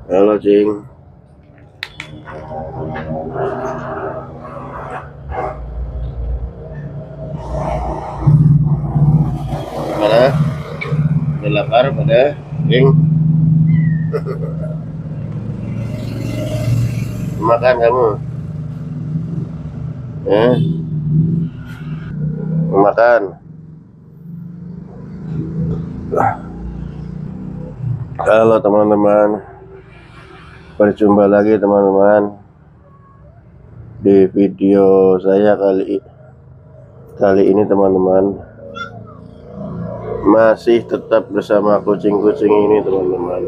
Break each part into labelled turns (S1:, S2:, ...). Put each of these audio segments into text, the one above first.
S1: Halo, Cing. Mana? Udah lapar pada, Cing? Makan kamu? Makan. Halo teman-teman, berjumpa lagi teman-teman di video saya kali ini teman-teman. Masih tetap bersama kucing-kucing ini teman-teman.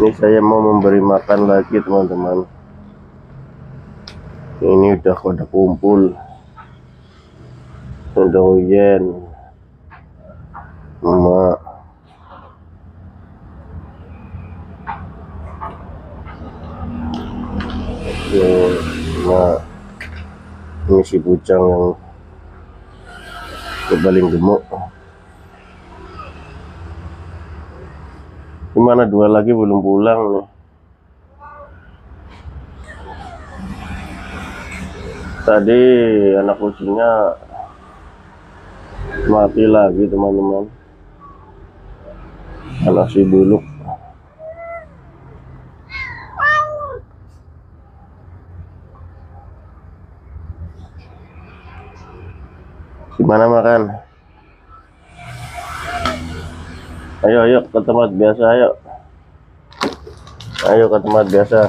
S1: Ini saya mau memberi makan lagi teman-teman. Ini udah pada kumpul, udah hujan, emak. Nah, ini si Bucang yang paling gemuk. Gimana, dua lagi belum pulang nih. Tadi anak kucingnya mati lagi teman-teman, anak si Buluk. Gimana makan? Ayo ke tempat biasa, ayo ke tempat biasa.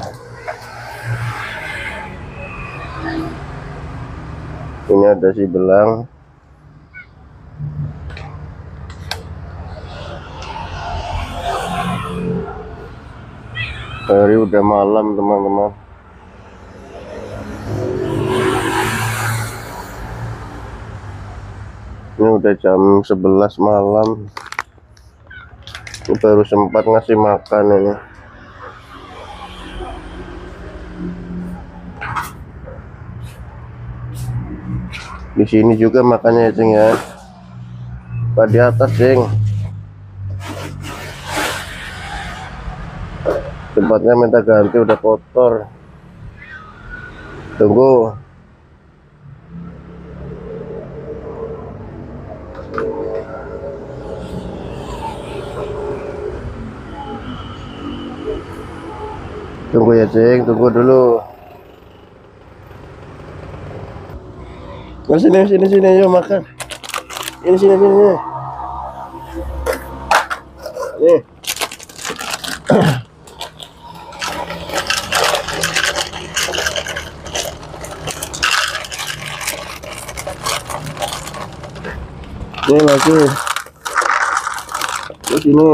S1: Ini ada si Belang. Hari udah malam teman-teman. Ini udah jam 11 malam. Ini baru sempat ngasih makan ini. Di sini juga makannya, Cing, ya. Di atas, Cing. Tempatnya minta ganti, udah kotor. Tunggu. Tunggu ya, Cing, tunggu dulu. Sini, yuk makan. Ini sini. Nih. Ini lagi. Di sini.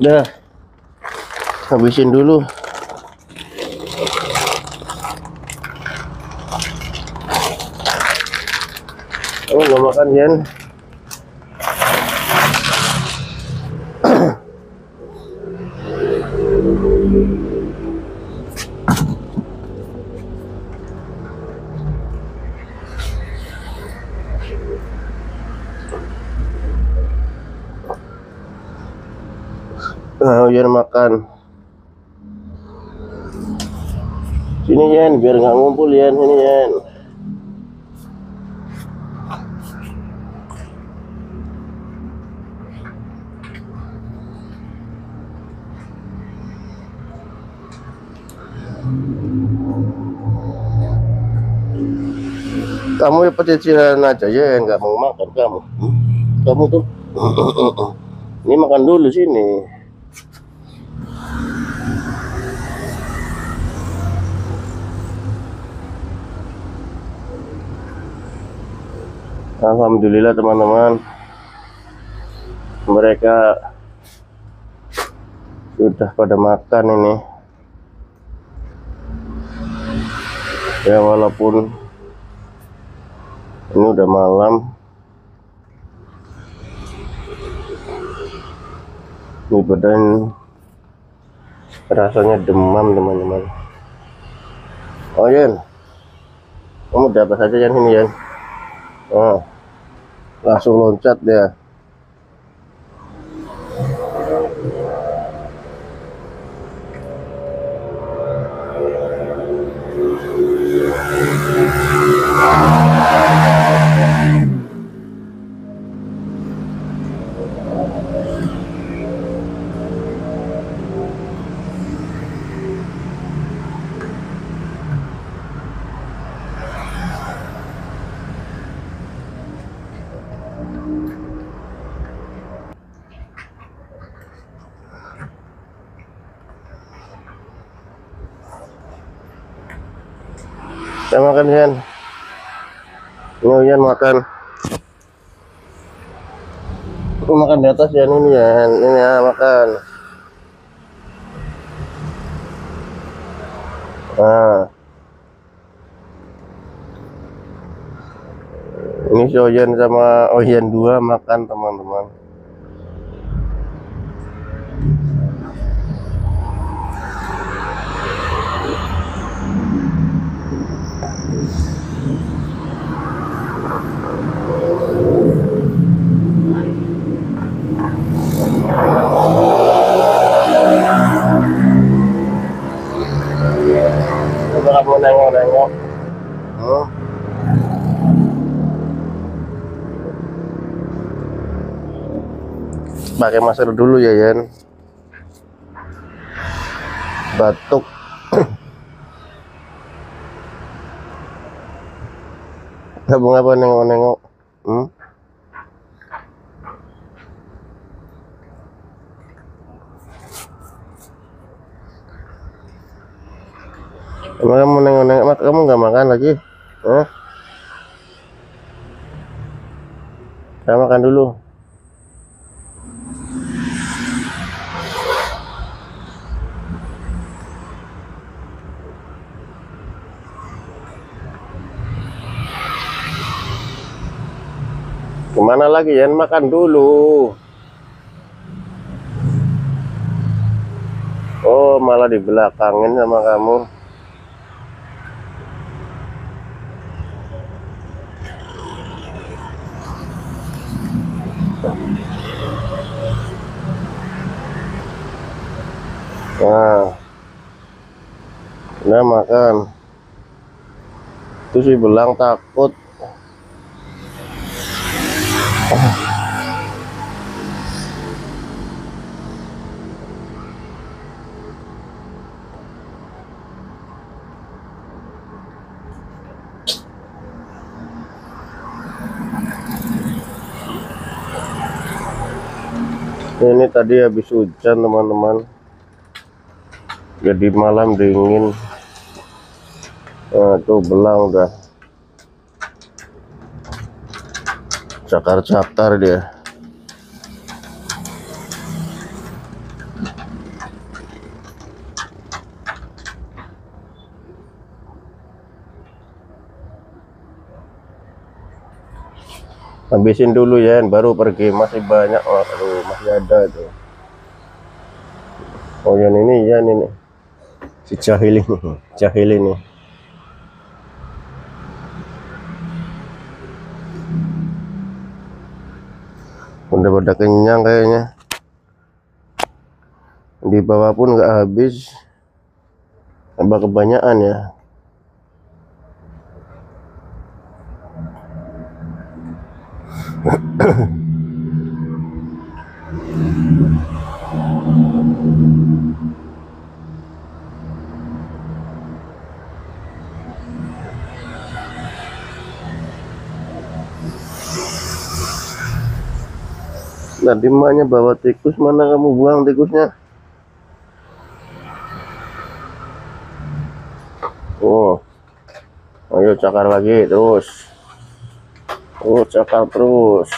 S1: Udah, habisin dulu. Kamu nggak makan, Yen? Nah, Yen makan. Sini, Yen, biar nggak ngumpul, Yen. Sini, Yen. Kamu ya pecicilan aja ya, nggak mau makan kamu. Kamu tuh. Ini makan dulu sini. Alhamdulillah teman-teman, mereka sudah pada makan ini. Ya walaupun ini udah malam, ini badan rasanya demam teman-teman. Oh Yan, kamu dapat saja yang ini Yan. Oh, langsung loncat dia. Saya makan Yan. Yan makan. Aku makan di atas Yan, ini Yan. Ini ya makan. Nah. Ini si Oyen sama Oyen 2 makan teman-teman. Coba kamu nengok-nengok. Pakai masker dulu ya Yan. Batuk. Kamu ngapa nengok-nengok? Emang kamu nengok-nengok, kamu nggak makan lagi? Kamu makan dulu. Kemana lagi Yan? Makan dulu. Oh, malah di belakangin sama kamu. Nah, udah makan. Itu si belang takut. Ini tadi habis hujan teman-teman, jadi malam dingin. Nah, tuh belang udah cakar-cakar dia. Habisin dulu ya, baru pergi, masih banyak. Aduh, masih ada tuh. Oh yang ini ya, ini si jahil ini, jahil ini. Udah pada kenyang kayaknya. Di bawah pun nggak habis. Tambah kebanyakan ya. Tadi emaknya bawa tikus, mana kamu buang tikusnya? Oh, ayo cakar lagi terus. Oh, cakar terus.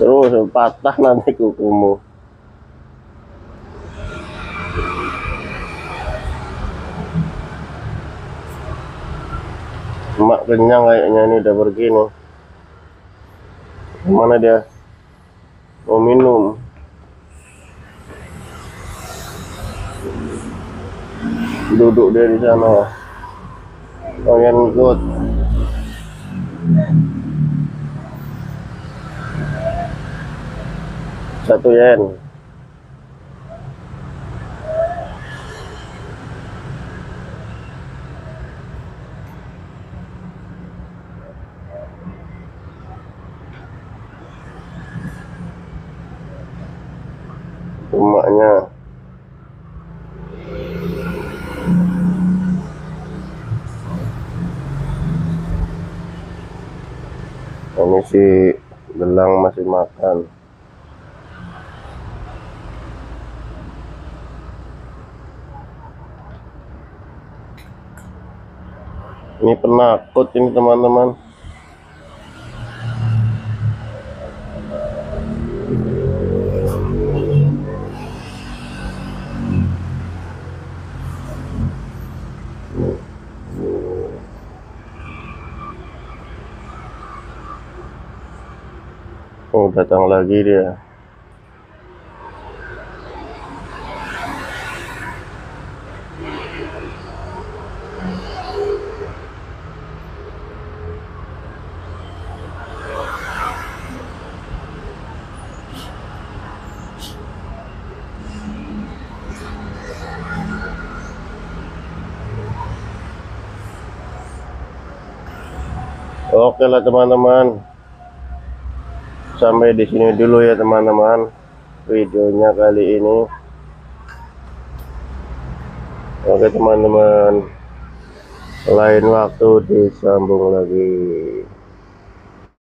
S1: Terus patah nanti kukumu. Emak kenyang kayaknya, ini udah pergi nih. Mana dia? mau minum. Duduk dia di sana. Pengen ikut. yen. Rumahnya. Ini si belang masih makan. Ini penakut ini teman-teman. Oh, datang lagi dia. Oke lah teman-teman, sampai di sini dulu ya teman-teman videonya kali ini. Oke teman-teman, lain waktu disambung lagi.